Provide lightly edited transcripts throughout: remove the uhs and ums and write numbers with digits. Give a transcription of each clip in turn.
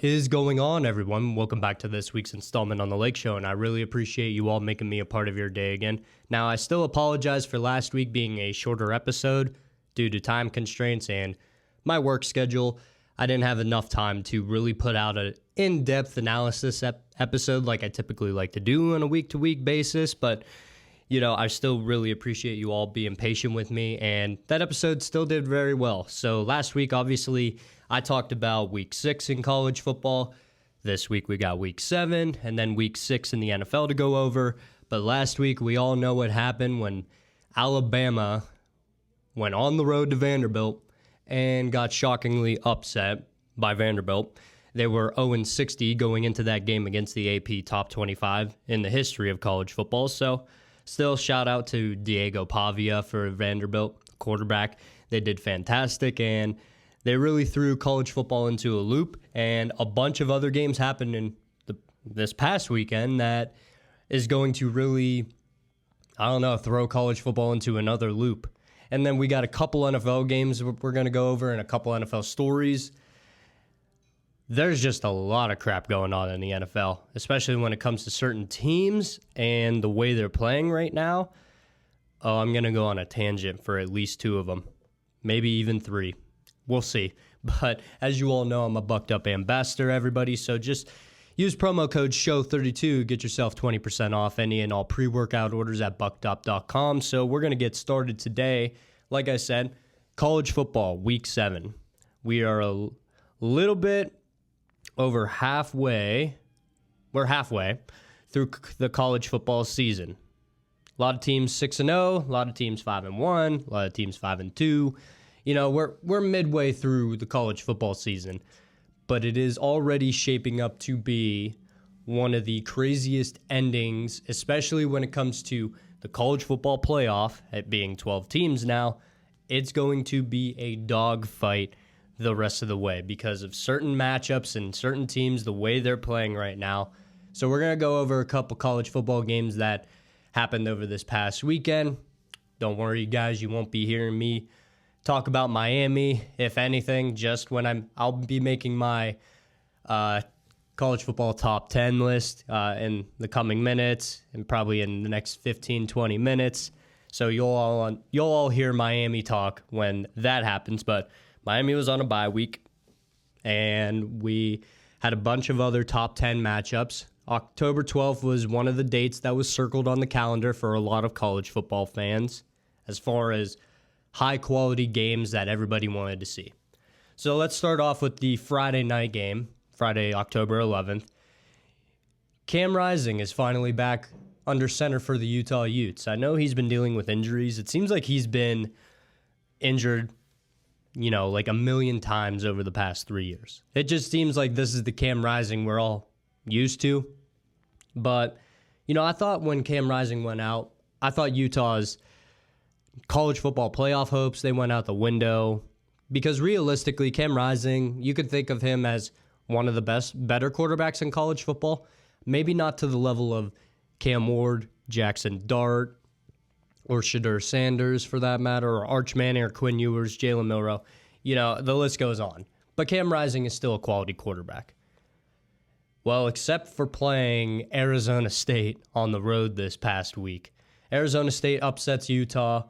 What is going on, everyone? Welcome back to this week's installment on The Lake Show, and I really appreciate you all making me a part of your day again. Now, I still apologize for last week being a shorter episode due to time constraints and my work schedule. I didn't have enough time to really put out an in-depth analysis episode like I typically like to do on a week-to-week basis, but I still really appreciate you all being patient with me, and that episode still did very well. So last week, obviously, I talked about Week 6 in college football. This week, we got Week 7, and then Week 6 in the NFL to go over. But last week, we all know what happened when Alabama went on the road to Vanderbilt and got shockingly upset by Vanderbilt. They were 0-60 going into that game against the AP Top 25 in the history of college football. So still, shout out to Diego Pavia for Vanderbilt, quarterback. They did fantastic, and they really threw college football into a loop. And a bunch of other games happened in this past weekend that is going to really, throw college football into another loop. And then we got a couple NFL games we're going to go over and a couple NFL stories. There's just a lot of crap going on in the NFL, especially when it comes to certain teams and the way they're playing right now. Oh, I'm going to go on a tangent for at least 2 of them, maybe even 3. We'll see. But as you all know, I'm a Bucked Up ambassador, everybody. So just use promo code SHOW32, get yourself 20% off any and all pre-workout orders at buckedup.com. So we're going to get started today. Like I said, college football, Week 7. We are a little bit over halfway. We're halfway through the college football season. A lot of teams 6-0, a lot of teams 5-1, a lot of teams 5-2. We're midway through the college football season, but it is already shaping up to be one of the craziest endings, especially when it comes to the college football playoff, it being 12 teams now. It's going to be a dogfight the rest of the way because of certain matchups and certain teams, the way they're playing right now. So we're going to go over a couple college football games that happened over this past weekend. Don't worry, guys, you won't be hearing me talk about Miami, if anything, just when I'll be making my college football top 10 list in the coming minutes and probably in the next 15, 20 minutes. So you'll all hear Miami talk when that happens, but Miami was on a bye week, and we had a bunch of other top 10 matchups. October 12th was one of the dates that was circled on the calendar for a lot of college football fans as far as high-quality games that everybody wanted to see. So let's start off with the Friday night game, Friday, October 11th. Cam Rising is finally back under center for the Utah Utes. I know he's been dealing with injuries. It seems like he's been injured like a million times over the past 3 years. It just seems like this is the Cam Rising we're all used to. But, I thought when Cam Rising went out, I thought Utah's college football playoff hopes, they went out the window. Because realistically, Cam Rising, you could think of him as one of the better quarterbacks in college football. Maybe not to the level of Cam Ward, Jackson Dart, or Shedeur Sanders, for that matter, or Arch Manning, or Quinn Ewers, Jalen Milroe. The list goes on. But Cam Rising is still a quality quarterback. Well, except for playing Arizona State on the road this past week. Arizona State upsets Utah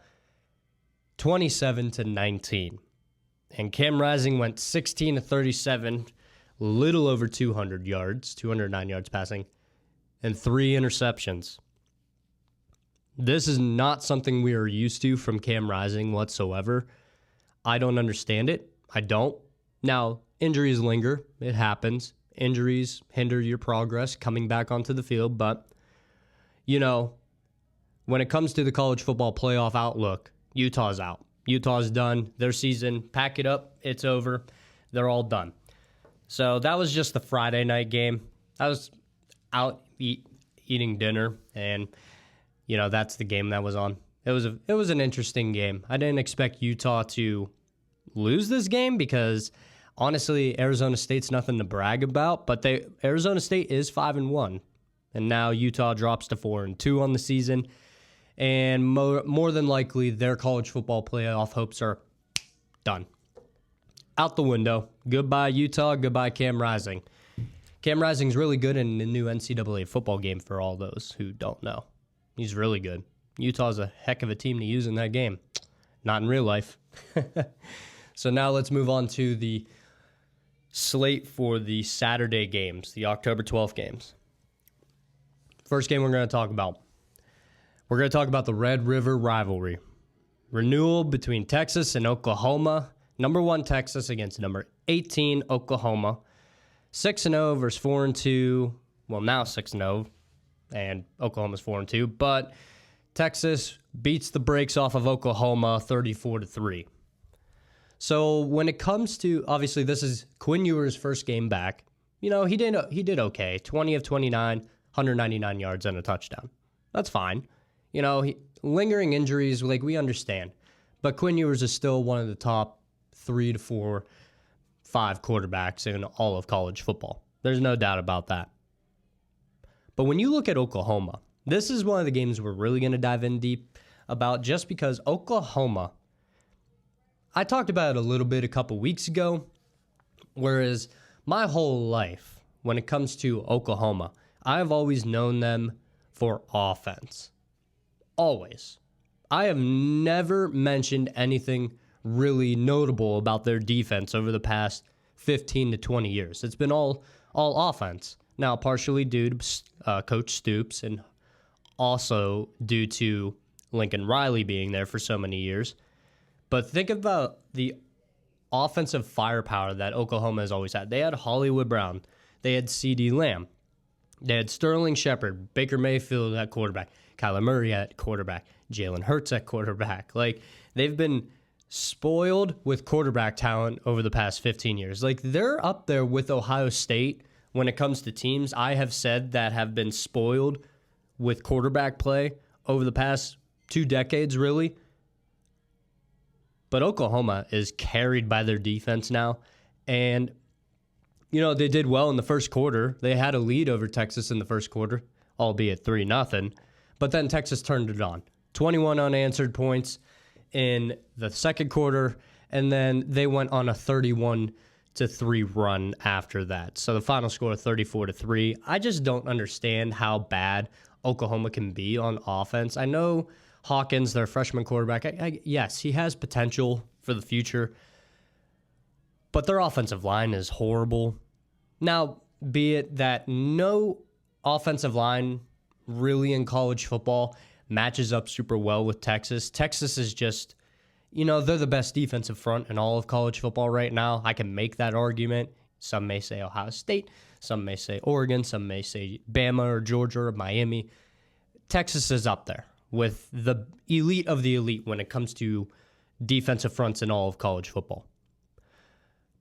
27-19. And Cam Rising went 16-37, little over 200 yards, 209 yards passing, and 3 interceptions. This is not something we are used to from Cam Rising whatsoever. I don't understand it. I don't. Now, injuries linger. It happens. Injuries hinder your progress coming back onto the field. But, when it comes to the college football playoff outlook, Utah's out. Utah's done. Their season, pack it up. It's over. They're all done. So that was just the Friday night game. I was out eating dinner, and that's the game that was on. It was an interesting game. I didn't expect Utah to lose this game because honestly, Arizona State's nothing to brag about, but Arizona State is 5-1, and now Utah drops to 4-2 on the season, and more than likely their college football playoff hopes are done. Out the window. Goodbye, Utah. Goodbye, Cam Rising. Cam Rising's really good in the new NCAA football game for all those who don't know. He's really good. Utah's a heck of a team to use in that game. Not in real life. So now let's move on to the slate for the Saturday games, the October 12th games. First game we're going to talk about. We're going to talk about the Red River Rivalry. Renewal between Texas and Oklahoma. Number 1 Texas against number 18 Oklahoma. 6-0 versus 4-2. Well, now 6-0, and Oklahoma's 4-2. But Texas beats the brakes off of Oklahoma 34-3. So when it comes to, obviously this is Quinn Ewers' first game back. You know, he did okay. 20 of 29, 199 yards and a touchdown. That's fine. You know, lingering injuries, like, we understand. But Quinn Ewers is still one of the top 3 to 4, 5 quarterbacks in all of college football. There's no doubt about that. But when you look at Oklahoma, this is one of the games we're really going to dive in deep about, just because Oklahoma, I talked about it a little bit a couple weeks ago, whereas my whole life, when it comes to Oklahoma, I've always known them for offense. Always. I have never mentioned anything really notable about their defense over the past 15 to 20 years. It's been all offense. Now, partially due to Coach Stoops, and also due to Lincoln Riley being there for so many years. But think about the offensive firepower that Oklahoma has always had. They had Hollywood Brown. They had CeeDee Lamb. They had Sterling Shepard, Baker Mayfield at quarterback, Kyler Murray at quarterback, Jalen Hurts at quarterback. Like, they've been spoiled with quarterback talent over the past 15 years. Like, they're up there with Ohio State when it comes to teams I have said that have been spoiled with quarterback play over the past 2 decades, really. But Oklahoma is carried by their defense now. And, you know, they did well in the first quarter. They had a lead over Texas in the first quarter, albeit 3-0. But then Texas turned it on. 21 unanswered points in the second quarter, and then they went on a 31-3 run after that. So the final score, 34-3. I just don't understand how bad Oklahoma can be on offense. I know Hawkins, their freshman quarterback, yes, he has potential for the future, but their offensive line is horrible. Now, be it that no offensive line really in college football matches up super well with Texas. Texas is just, you know, they're the best defensive front in all of college football right now. I can make that argument. Some may say Ohio State. Some may say Oregon. Some may say Bama or Georgia or Miami. Texas is up there with the elite of the elite when it comes to defensive fronts in all of college football.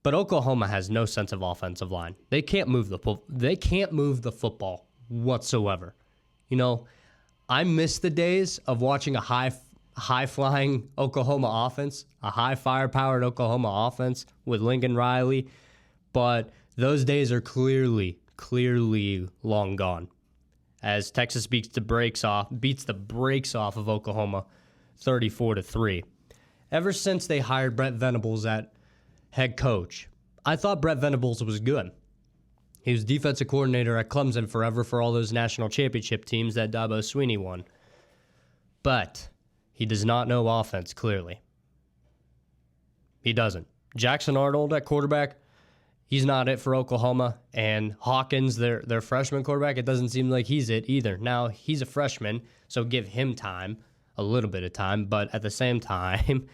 But Oklahoma has no sense of offensive line. They can't move the football whatsoever. You know, I miss the days of watching a high-flying Oklahoma offense, a high-firepowered Oklahoma offense with Lincoln Riley, but those days are clearly long gone, as Texas beats the brakes off of Oklahoma 34-3. Ever since they hired Brent Venables at head coach, I thought Brent Venables was good. He was defensive coordinator at Clemson forever for all those national championship teams that Dabo Swinney won. But he does not know offense, clearly. He doesn't. Jackson Arnold at quarterback, he's not it for Oklahoma. And Hawkins, their freshman quarterback, it doesn't seem like he's it either. Now, he's a freshman, so give him time, a little bit of time. But at the same time,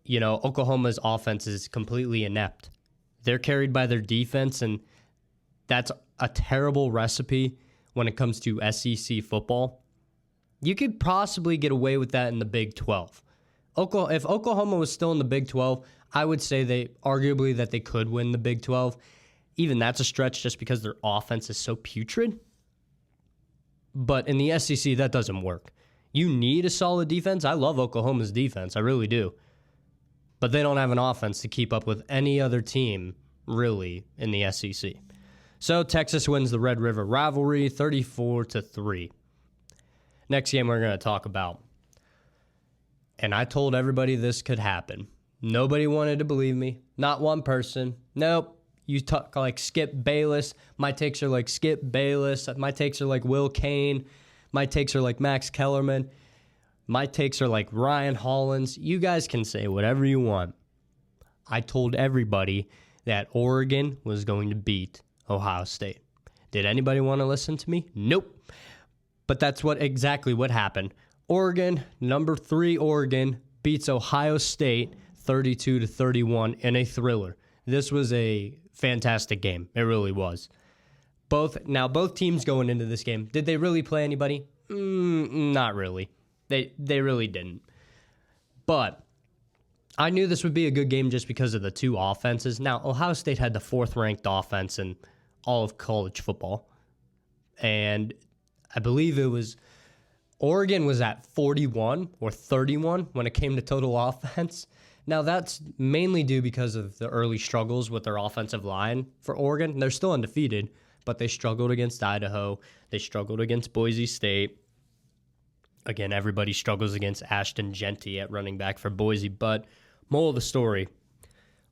you know, Oklahoma's offense is completely inept. They're carried by their defense, and that's a terrible recipe when it comes to SEC football. You could possibly get away with that in the Big 12. If Oklahoma was still in the Big 12, I would say they could win the Big 12. Even that's a stretch just because their offense is so putrid. But in the SEC, that doesn't work. You need a solid defense. I love Oklahoma's defense. I really do. But they don't have an offense to keep up with any other team, really, in the SEC. So Texas wins the Red River Rivalry 34-3. Next game we're going to talk about. And I told everybody this could happen. Nobody wanted to believe me. Not one person. Nope. You talk like Skip Bayless. My takes are like Skip Bayless. My takes are like Will Kane. My takes are like Max Kellerman. My takes are like Ryan Hollins. You guys can say whatever you want. I told everybody that Oregon was going to beat Ohio State. Did anybody want to listen to me? Nope. But that's exactly what happened. Oregon, number 3 Oregon, beats Ohio State 32-31 in a thriller. This was a fantastic game. It really was. Both teams going into this game, did they really play anybody? Not really. They really didn't. But I knew this would be a good game just because of the two offenses. Now, Ohio State had the 4th-ranked offense in all of college football. And I believe it was Oregon was at 41 or 31 when it came to total offense. Now, that's mainly due because of the early struggles with their offensive line for Oregon. They're still undefeated, but they struggled against Idaho. They struggled against Boise State. Again, everybody struggles against Ashton Jeanty at running back for Boise. But moral of the story,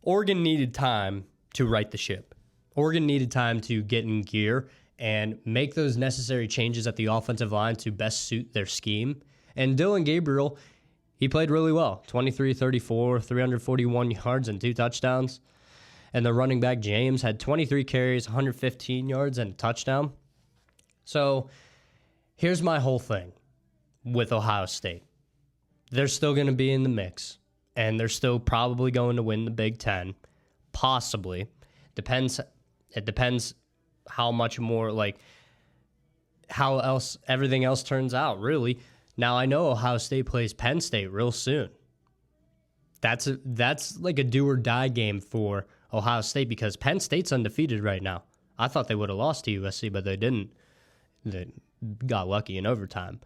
Oregon needed time to right the ship. Oregon needed time to get in gear and make those necessary changes at the offensive line to best suit their scheme. And Dylan Gabriel, he played really well. 23-34, 341 yards and 2 touchdowns. And the running back, James, had 23 carries, 115 yards and a touchdown. So here's my whole thing with Ohio State. They're still going to be in the mix, and they're still probably going to win the Big Ten. Possibly. It depends how much more, like, how else everything else turns out, really. Now, I know Ohio State plays Penn State real soon. That's like a do-or-die game for Ohio State because Penn State's undefeated right now. I thought they would have lost to USC, but they didn't. They got lucky in overtime.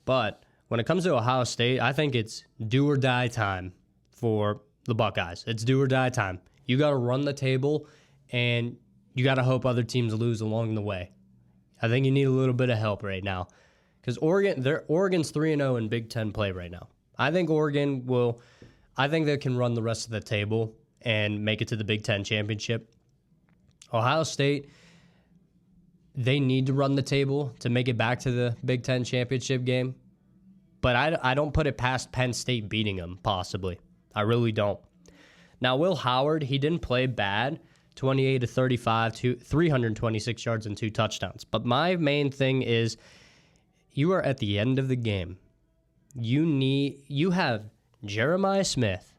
But when it comes to Ohio State, I think it's do-or-die time for the Buckeyes. It's do-or-die time. You got to run the table, and you got to hope other teams lose along the way. I think you need a little bit of help right now because Oregon's 3-0 in Big Ten play right now. I think they can run the rest of the table and make it to the Big Ten championship. Ohio State, they need to run the table to make it back to the Big Ten championship game. But I don't put it past Penn State beating them, possibly. I really don't. Now, Will Howard, he didn't play bad. 28-35, 326 yards and 2 touchdowns. But my main thing is you are at the end of the game. You have Jeremiah Smith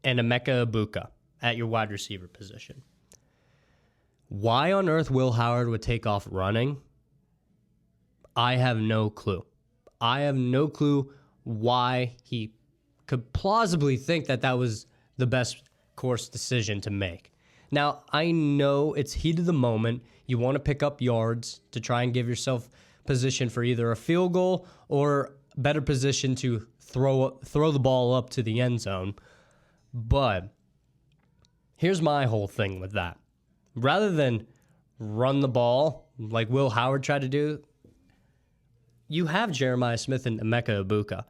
and Emeka Egbuka at your wide receiver position. Why on earth Will Howard would take off running, I have no clue. I have no clue why he could plausibly think that was the best course decision to make. Now, I know it's heat of the moment. You want to pick up yards to try and give yourself position for either a field goal or better position to throw the ball up to the end zone. But here's my whole thing with that. Rather than run the ball like Will Howard tried to do, you have Jeremiah Smith and Emeka Egbuka.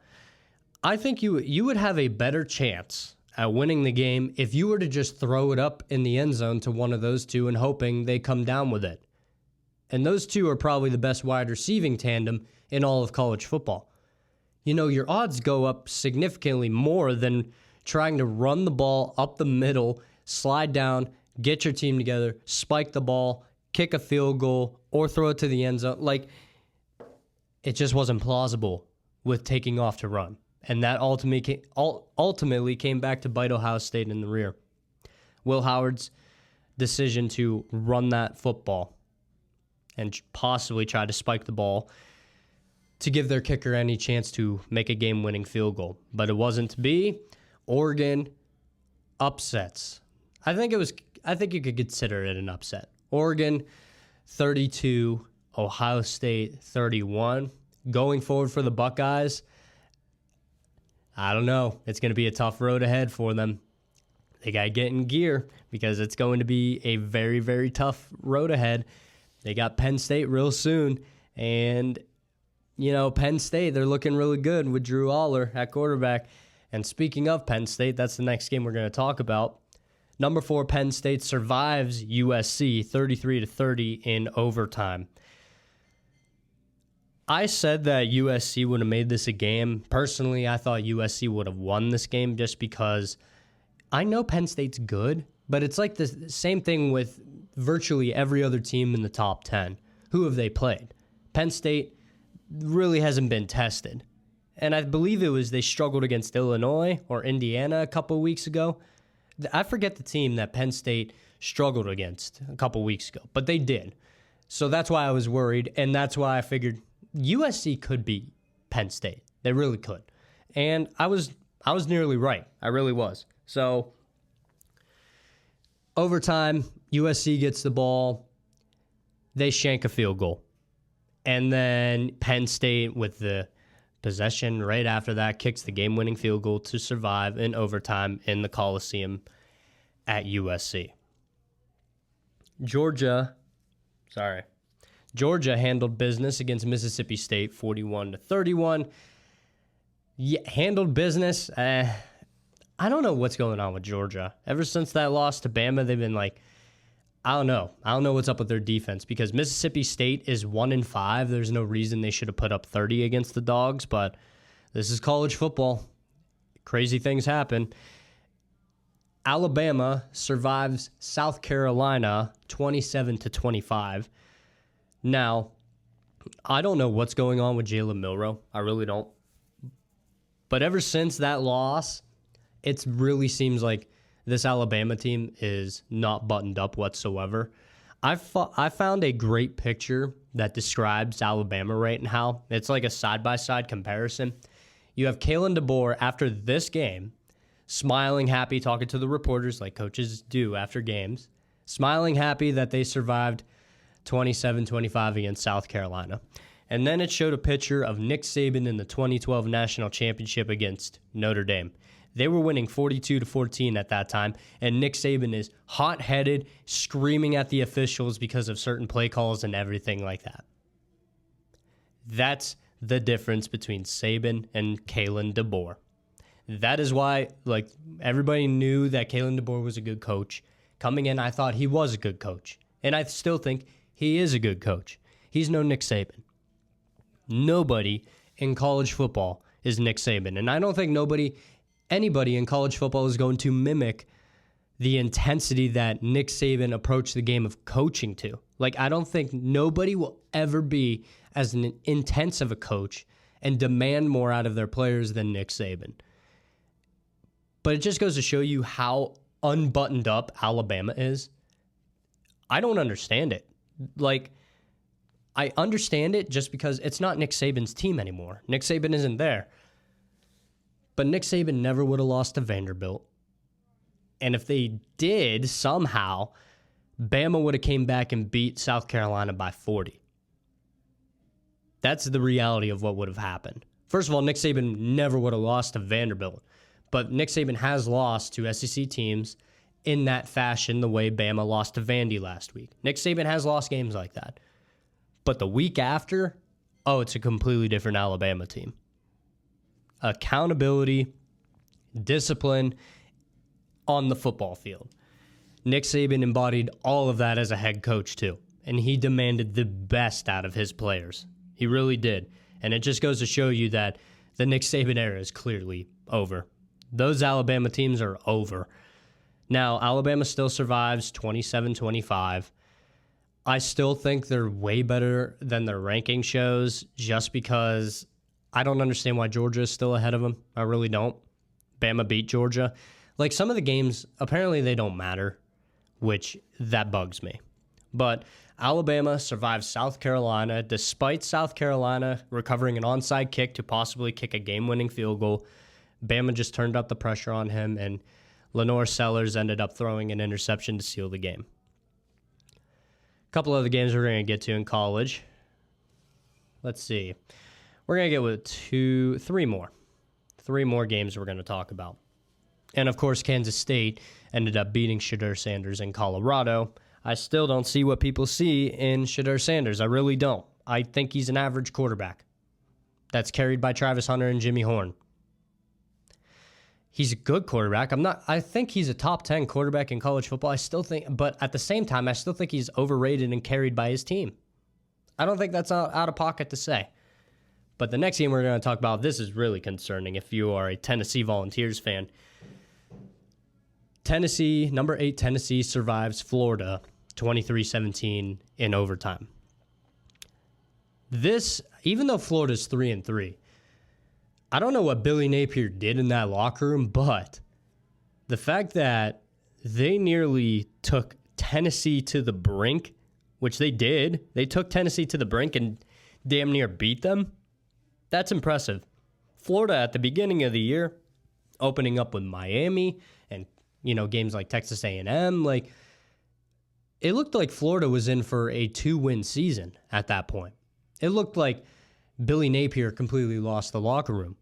I think you would have a better chance at winning the game if you were to just throw it up in the end zone to one of those two and hoping they come down with it. And those two are probably the best wide receiving tandem in all of college football. You know, your odds go up significantly more than trying to run the ball up the middle, slide down, get your team together, spike the ball, kick a field goal, or throw it to the end zone. Like, it just wasn't plausible with taking off to run. And that ultimately came back to bite Ohio State in the rear. Will Howard's decision to run that football and possibly try to spike the ball to give their kicker any chance to make a game-winning field goal. But it wasn't to be. Oregon upsets. I think you could consider it an upset. Oregon 32, Ohio State 31. Going forward for the Buckeyes, I don't know. It's going to be a tough road ahead for them. They got to get in gear because it's going to be a very, very tough road ahead. They got Penn State real soon. And, you know, Penn State, they're looking really good with Drew Aller at quarterback. And speaking of Penn State, that's the next game we're going to talk about. Number 4, Penn State survives USC 33-30 in overtime. I said that USC would have made this a game. Personally, I thought USC would have won this game just because I know Penn State's good, but it's like the same thing with virtually every other team in the top 10. Who have they played? Penn State really hasn't been tested. And I believe they struggled against Illinois or Indiana a couple weeks ago. I forget the team that Penn State struggled against a couple weeks ago, but they did. So that's why I was worried, and that's why I figured USC could beat Penn State. They really could. And I was nearly right. I really was. So overtime, USC gets the ball. They shank a field goal. And then Penn State, with the possession right after that, kicks the game-winning field goal to survive in overtime in the Coliseum at USC. Georgia handled business against Mississippi State 41-31. Yeah, handled business. I don't know what's going on with Georgia. Ever since that loss to Bama, they've been like, I don't know. I don't know what's up with their defense because Mississippi State is 1-5. There's no reason they should have put up 30 against the Dogs, but this is college football. Crazy things happen. Alabama survives South Carolina 27-25. Now, I don't know what's going on with Jalen Milroe. I really don't. But ever since that loss, it really seems like this Alabama team is not buttoned up whatsoever. I found a great picture that describes Alabama right now. It's like a side-by-side comparison. You have Kalen DeBoer after this game, smiling happy, talking to the reporters like coaches do after games, smiling happy that they survived 27-25 against South Carolina. And then it showed a picture of Nick Saban in the 2012 National Championship against Notre Dame. They were winning 42-14 at that time, and Nick Saban is hot-headed, screaming at the officials because of certain play calls and everything like that. That's the difference between Saban and Kalen DeBoer. That is why, everybody knew that Kalen DeBoer was a good coach. Coming in, I thought he was a good coach, and I still think he is a good coach. He's no Nick Saban. Nobody in college football is Nick Saban, and I don't think anybody in college football is going to mimic the intensity that Nick Saban approached the game of coaching to. I don't think nobody will ever be as intense of a coach and demand more out of their players than Nick Saban. But it just goes to show you how unbuttoned up Alabama is. I don't understand it. I understand it just because it's not Nick Saban's team anymore. Nick Saban isn't there. But Nick Saban never would have lost to Vanderbilt. And if they did, somehow, Bama would have came back and beat South Carolina by 40. That's the reality of what would have happened. First of all, Nick Saban never would have lost to Vanderbilt. But Nick Saban has lost to SEC teams in that fashion the way Bama lost to Vandy last week. Nick Saban has lost games like that. But the week after, it's a completely different Alabama team. Accountability, discipline on the football field. Nick Saban embodied all of that as a head coach too, and he demanded the best out of his players. He really did. And it just goes to show you that the Nick Saban era is clearly over. Those Alabama teams are over. Now, Alabama still survives 27-25. I still think they're way better than their ranking shows just because I don't understand why Georgia is still ahead of them. I really don't. Bama beat Georgia. Some of the games, apparently they don't matter, which that bugs me. But Alabama survives South Carolina despite South Carolina recovering an onside kick to possibly kick a game-winning field goal. Bama just turned up the pressure on him, and Lenore Sellers ended up throwing an interception to seal the game. A couple other games we're going to get to in college. Let's see. We're going to get with three more. Three more games we're going to talk about. And, of course, Kansas State ended up beating Shedeur Sanders in Colorado. I still don't see what people see in Shedeur Sanders. I really don't. I think he's an average quarterback that's carried by Travis Hunter and Jimmy Horn. he's a good quarterback. I think he's a top 10 quarterback in college football. I still think, but at the same time, I still think he's overrated and carried by his team. I don't think that's out of pocket to say. But the next game we're going to talk about, this is really concerning if you are a Tennessee Volunteers fan. Number 8 Tennessee survives Florida 23-17 in overtime. This, even though Florida's 3-3, I don't know what Billy Napier did in that locker room, but the fact that they nearly took Tennessee to the brink, which they did. They took Tennessee to the brink and damn near beat them. That's impressive. Florida at the beginning of the year, opening up with Miami and, games like Texas A&M, it looked like Florida was in for a 2-win season at that point. It looked like Billy Napier completely lost the locker room.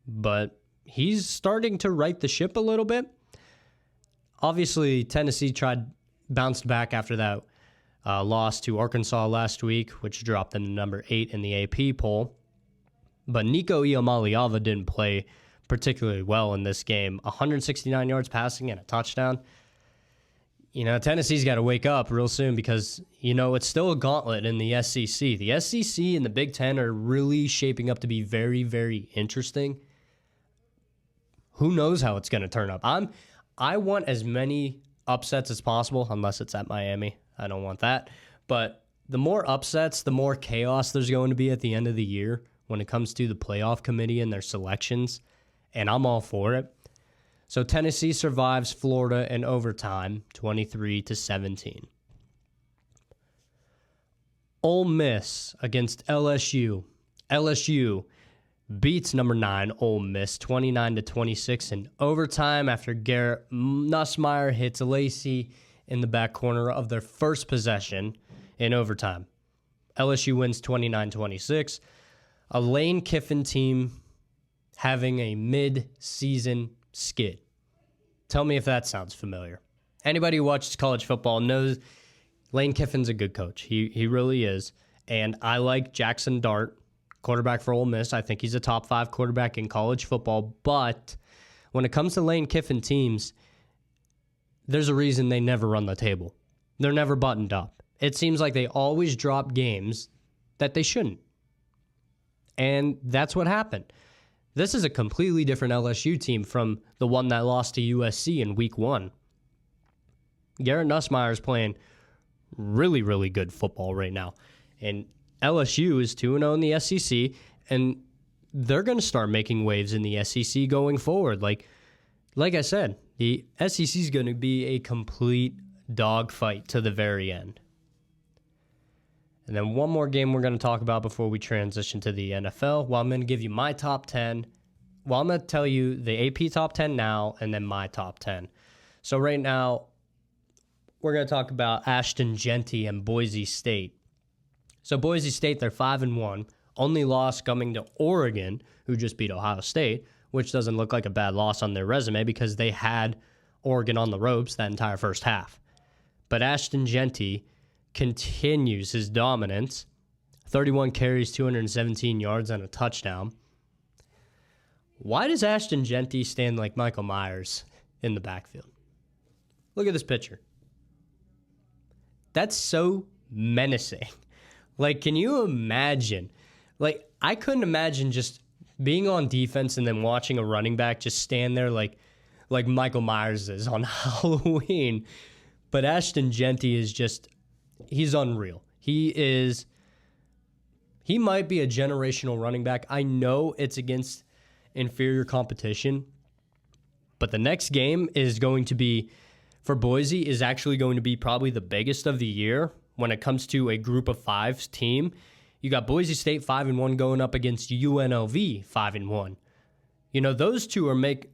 But he's starting to right the ship a little bit. Obviously, Tennessee bounced back after that loss to Arkansas last week, which dropped them to number 8 in the AP poll. But Nico Iamaleava didn't play particularly well in this game. 169 yards passing and a touchdown. Tennessee's got to wake up real soon because, it's still a gauntlet in the SEC. The SEC and the Big Ten are really shaping up to be very, very interesting. Who knows how it's going to turn up? I want as many upsets as possible, unless it's at Miami. I don't want that. But the more upsets, the more chaos there's going to be at the end of the year when it comes to the playoff committee and their selections, and I'm all for it. So Tennessee survives Florida in overtime, 23-17. Ole Miss against LSU. LSU beats number 9 Ole Miss 29-26 in overtime after Garrett Nussmeier hits Lacey in the back corner of their first possession in overtime. LSU wins 29-26. A Lane Kiffin team having a mid-season skid. Tell me if that sounds familiar. Anybody who watches college football knows Lane Kiffin's a good coach. He really is. And I like Jackson Dart, quarterback for Ole Miss. I think he's a top 5 quarterback in college football. But when it comes to Lane Kiffin teams, there's a reason they never run the table. They're never buttoned up. It seems like they always drop games that they shouldn't. And that's what happened. This is a completely different LSU team from the one that lost to USC in week 1. Garrett Nussmeier is playing really, really good football right now. And LSU is 2-0 in the SEC, and they're going to start making waves in the SEC going forward. Like I said, the SEC is going to be a complete dogfight to the very end. And then one more game we're going to talk about before we transition to the NFL. Well, I'm going to give you my top 10. Well, I'm going to tell you the AP top 10 now and then my top 10. So right now, we're going to talk about Ashton Jeanty and Boise State. So Boise State, they're 5-1. Only loss coming to Oregon, who just beat Ohio State, which doesn't look like a bad loss on their resume because they had Oregon on the ropes that entire first half. But Ashton Jeanty continues his dominance. 31 carries, 217 yards, and a touchdown. Why does Ashton Jeanty stand like Michael Myers in the backfield? Look at this picture. That's so menacing. Can you imagine? I couldn't imagine just being on defense and then watching a running back just stand there like Michael Myers is on Halloween. But Ashton Jeanty is just, he's unreal. He might be a generational running back. I know it's against inferior competition, but the next game is going to be, for Boise, is actually going to be probably the biggest of the year when it comes to a group of 5 team. You got Boise State 5-1 going up against UNLV 5-1. Those two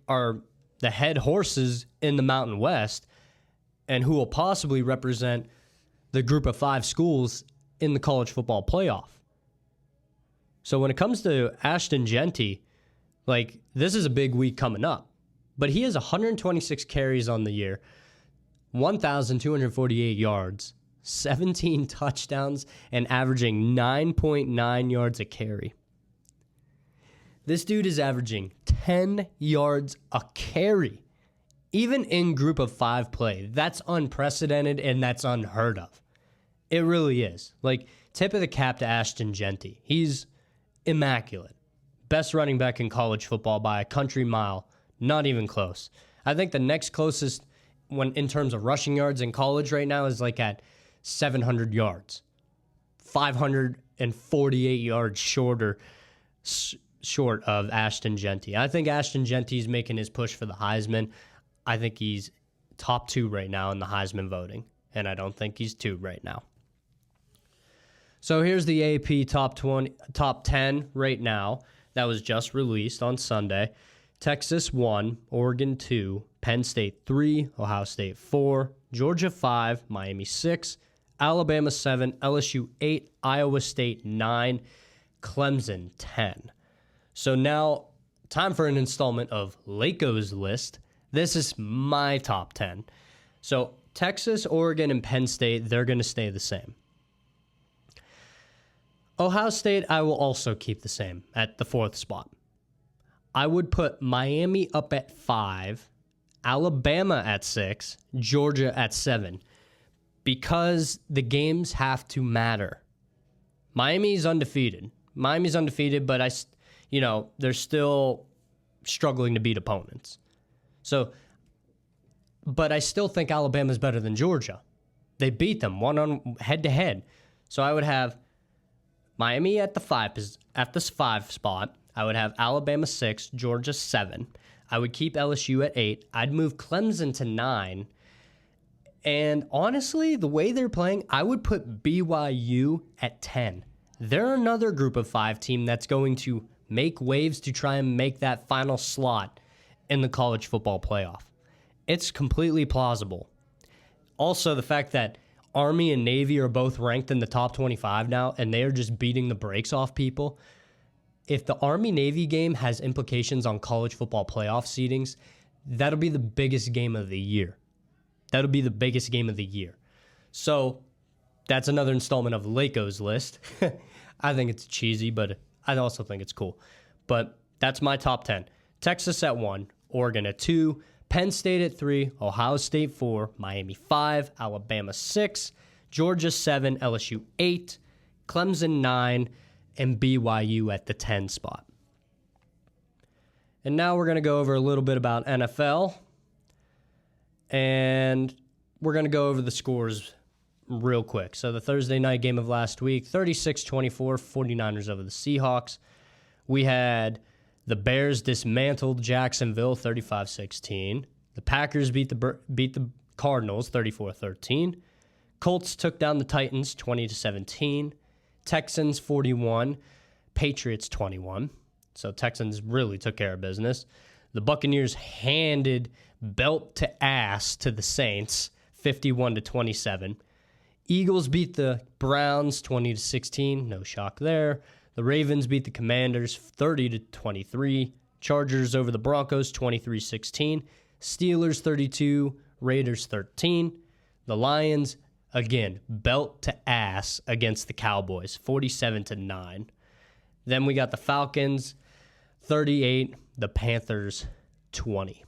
are the head horses in the Mountain West and who will possibly represent the group of 5 schools in the college football playoff. So when it comes to Ashton Jeanty, this is a big week coming up. But he has 126 carries on the year, 1,248 yards, 17 touchdowns, and averaging 9.9 yards a carry. This dude is averaging 10 yards a carry, even in group of 5 play. That's unprecedented and that's unheard of. It really is. Like, tip of the cap to Ashton Jeanty. He's immaculate. Best running back in college football by a country mile. Not even close. I think the next closest when in terms of rushing yards in college right now is like at 700 yards. 548 yards short of Ashton Jeanty. I think Ashton Jeanty's making his push for the Heisman. I think he's top 2 right now in the Heisman voting, and I don't think he's 2 right now. So here's the AP top 10 right now. That was just released on Sunday. Texas 1, Oregon 2, Penn State 3, Ohio State 4, Georgia 5, Miami 6, Alabama 7, LSU 8, Iowa State 9, Clemson 10. So now, time for an installment of Laco's list. This is my top 10. So Texas, Oregon, and Penn State, they're going to stay the same. Ohio State, I will also keep the same at the 4th spot. I would put Miami up at 5, Alabama at 6, Georgia at 7, because the games have to matter. Miami's undefeated, but they're still struggling to beat opponents. So, but I still think Alabama's better than Georgia. They beat them one on head to head. So I would have Miami at the 5 spot. I would have Alabama 6, Georgia 7. I would keep LSU at 8. I'd move Clemson to 9. And honestly, the way they're playing, I would put BYU at 10. They're another group of 5 team that's going to make waves to try and make that final slot in the college football playoff. It's completely plausible. Also, the fact that Army and Navy are both ranked in the top 25 now, and they are just beating the brakes off people. If the Army-Navy game has implications on college football playoff seedings, that'll be the biggest game of the year. So that's another installment of Laco's list. I think it's cheesy, but I also think it's cool. But that's my top 10. Texas at 1, Oregon at 2, Penn State at 3, Ohio State 4, Miami 5, Alabama 6, Georgia 7, LSU 8, Clemson 9, and BYU at the 10 spot. And now we're going to go over a little bit about NFL. And we're going to go over the scores real quick. So the Thursday night game of last week, 36-24, 49ers over the Seahawks. We had the Bears dismantled Jacksonville 35-16. The Packers beat the Cardinals 34-13. Colts took down the Titans 20-17. Texans 41, Patriots 21. So Texans really took care of business. The Buccaneers handed belt to ass to the Saints 51-27. Eagles beat the Browns 20-16. No shock there. The Ravens beat the Commanders 30-23. Chargers over the Broncos 23-16. Steelers 32, Raiders 13. The Lions, again, belt to ass against the Cowboys 47-9. Then we got the Falcons 38, the Panthers 20.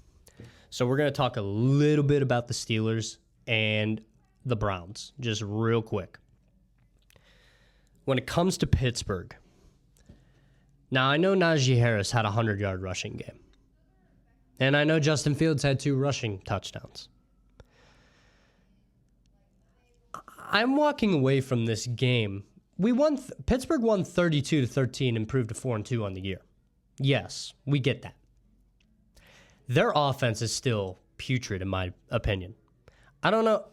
So we're going to talk a little bit about the Steelers and the Browns, just real quick. When it comes to Pittsburgh, now I know Najee Harris had a 100-yard rushing game. And I know Justin Fields had 2 rushing touchdowns. I'm walking away from this game. Pittsburgh won 32-13, improved to 4-2 on the year. Yes, we get that. Their offense is still putrid, in my opinion. I don't know.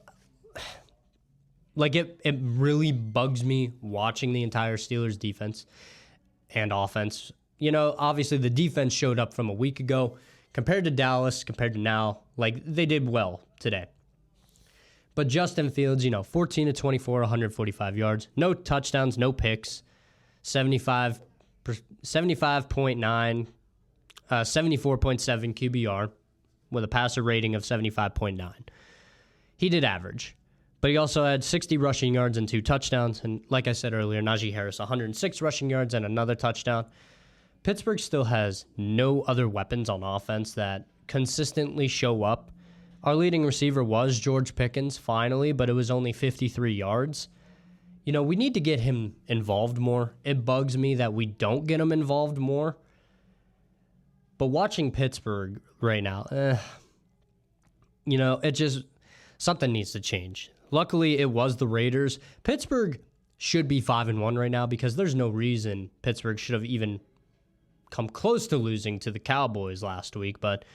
Like, it really bugs me watching the entire Steelers defense and offense. You know, obviously the defense showed up from a week ago. Compared to Dallas, compared to now, like, they did well today. But Justin Fields, 14-24, 145 yards. No touchdowns, no picks. 75.9, 74.7 QBR with a passer rating of 75.9. He did average. But he also had 60 rushing yards and 2 touchdowns. And like I said earlier, Najee Harris, 106 rushing yards and another touchdown. Pittsburgh still has no other weapons on offense that consistently show up. Our leading receiver was George Pickens, finally, but it was only 53 yards. We need to get him involved more. It bugs me that we don't get him involved more. But watching Pittsburgh right now, it just, something needs to change. Luckily, it was the Raiders. Pittsburgh should be 5-1 right now because there's no reason Pittsburgh should have even come close to losing to the Cowboys last week, but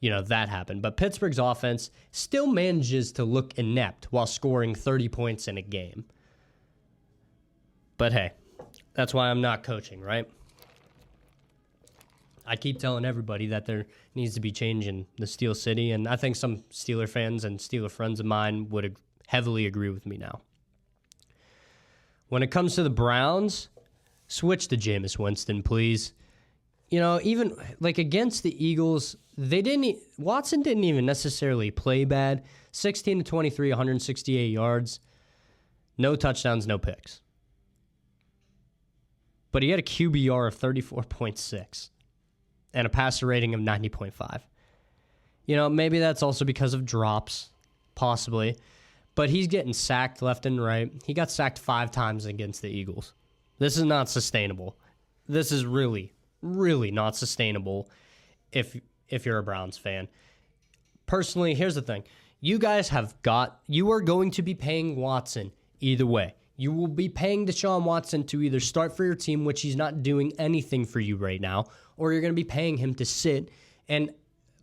that happened. But Pittsburgh's offense still manages to look inept while scoring 30 points in a game. But hey, that's why I'm not coaching, right? I keep telling everybody that there needs to be change in the Steel City, and I think some Steeler fans and Steeler friends of mine would heavily agree with me now. When it comes to the Browns, switch to Jameis Winston, please. Even like against the Eagles, Watson didn't even necessarily play bad. 16 to 23, 168 yards, no touchdowns, no picks. But he had a QBR of 34.6 and a passer rating of 90.5. Maybe that's also because of drops, possibly. But he's getting sacked left and right. He got sacked 5 times against the Eagles. This is not sustainable. This is really, really not sustainable if you're a Browns fan. Personally, here's the thing. You are going to be paying Watson either way. You will be paying Deshaun Watson to either start for your team, which he's not doing anything for you right now, or you're going to be paying him to sit and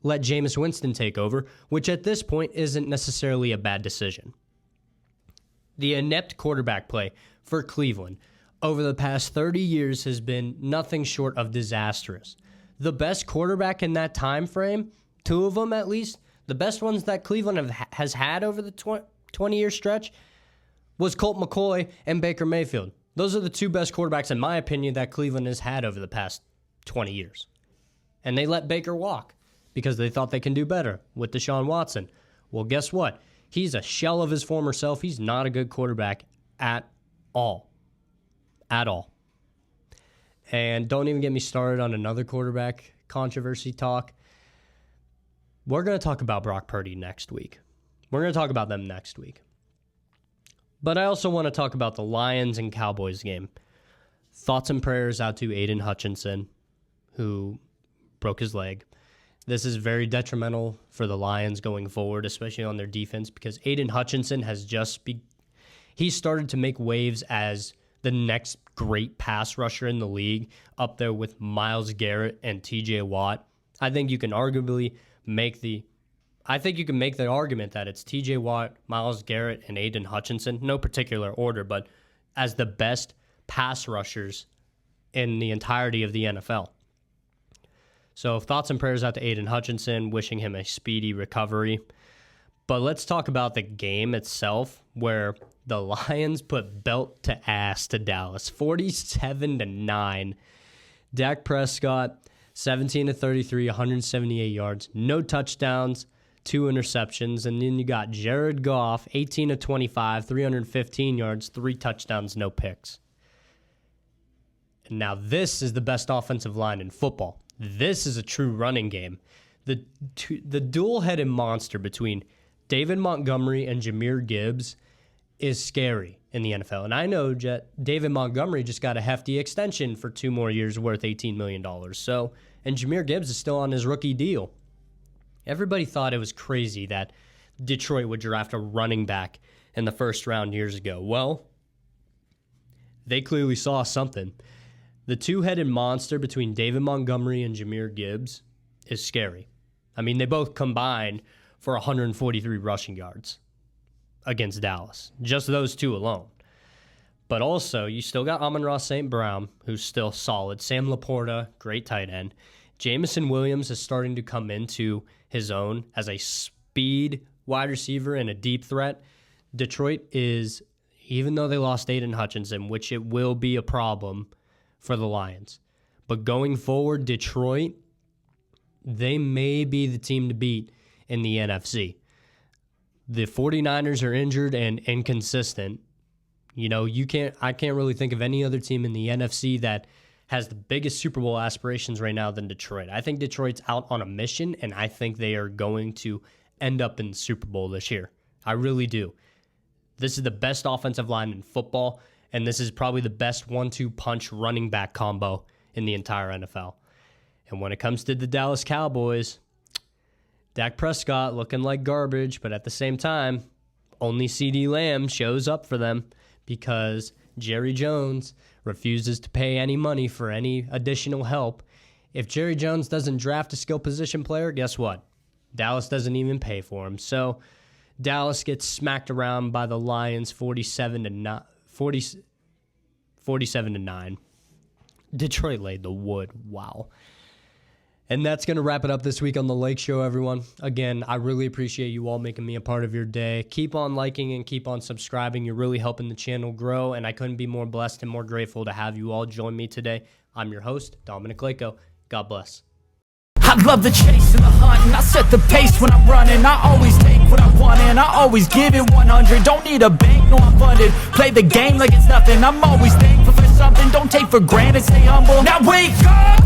let Jameis Winston take over, which at this point isn't necessarily a bad decision. The inept quarterback play for Cleveland over the past 30 years has been nothing short of disastrous. The best quarterback in that time frame, 2 of them at least, the best ones that Cleveland has had over the 20-year stretch, was Colt McCoy and Baker Mayfield. Those are the 2 best quarterbacks, in my opinion, that Cleveland has had over the past 20 years. And they let Baker walk because they thought they can do better with Deshaun Watson. Well, guess what? He's a shell of his former self. He's not a good quarterback at all. At all. And don't even get me started on another quarterback controversy talk. We're going to talk about Brock Purdy next week. We're going to talk about them next week. But I also want to talk about the Lions and Cowboys game. Thoughts and prayers out to Aidan Hutchinson, who broke his leg. This is very detrimental for the Lions going forward, especially on their defense, because Aidan Hutchinson has he started to make waves as the next great pass rusher in the league, up there with Myles Garrett and TJ Watt. I think you can make the argument that it's TJ Watt, Myles Garrett, and Aidan Hutchinson, no particular order, but as the best pass rushers in the entirety of the NFL. So thoughts and prayers out to Aidan Hutchinson, wishing him a speedy recovery. But let's talk about the game itself, where the Lions put belt to ass to Dallas, 47-9. Dak Prescott, 17 to 33, 178 yards, no touchdowns, 2 interceptions, and then you got Jared Goff, 18 to 25, 315 yards, 3 touchdowns, no picks. And now this is the best offensive line in football. This is a true running game. The dual-headed monster between David Montgomery and Jamyr Gibbs is scary in the NFL. And I know David Montgomery just got a hefty extension for 2 more years worth $18 million. And Jamyr Gibbs is still on his rookie deal. Everybody thought it was crazy that Detroit would draft a running back in the first round years ago. Well, they clearly saw something. The 2-headed monster between David Montgomery and Jamyr Gibbs is scary. I mean, they both combined for 143 rushing yards against Dallas. Just those 2 alone. But also, you still got Amon-Ra St. Brown, who's still solid. Sam Laporta, great tight end. Jameson Williams is starting to come into his own as a speed wide receiver and a deep threat. Detroit is, even though they lost Aidan Hutchinson, which it will be a problem for the Lions, but going forward, Detroit, they may be the team to beat in the NFC. The 49ers are injured and inconsistent. I can't really think of any other team in the NFC that has the biggest Super Bowl aspirations right now than Detroit. I think Detroit's out on a mission, and I think they are going to end up in the Super Bowl this year. I really do. This is the best offensive line in football, and this is probably the best 1-2 punch running back combo in the entire NFL. And when it comes to the Dallas Cowboys, Dak Prescott looking like garbage, but at the same time, only CeeDee Lamb shows up for them because Jerry Jones refuses to pay any money for any additional help. If Jerry Jones doesn't draft a skill position player, guess what? Dallas doesn't even pay for him. So Dallas gets smacked around by the Lions 47-9. Detroit laid the wood. Wow. And that's going to wrap it up this week on the Lake Show, everyone. Again, I really appreciate you all making me a part of your day. Keep on liking and keep on subscribing. You're really helping the channel grow, and I couldn't be more blessed and more grateful to have you all join me today. I'm your host, Dominic Lako. God bless. I love the chase and the hunt, and I set the pace when I'm running. I always take what I want, and I always give it 100. Don't need a bank, no, I'm funded. Play the game like it's nothing. I'm always thankful for something. Don't take for granted, stay humble. Now wake up!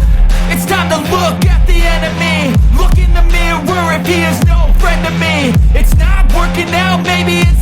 It's time to look at the enemy. Look in the mirror if he is no friend to me. It's not working out, maybe it's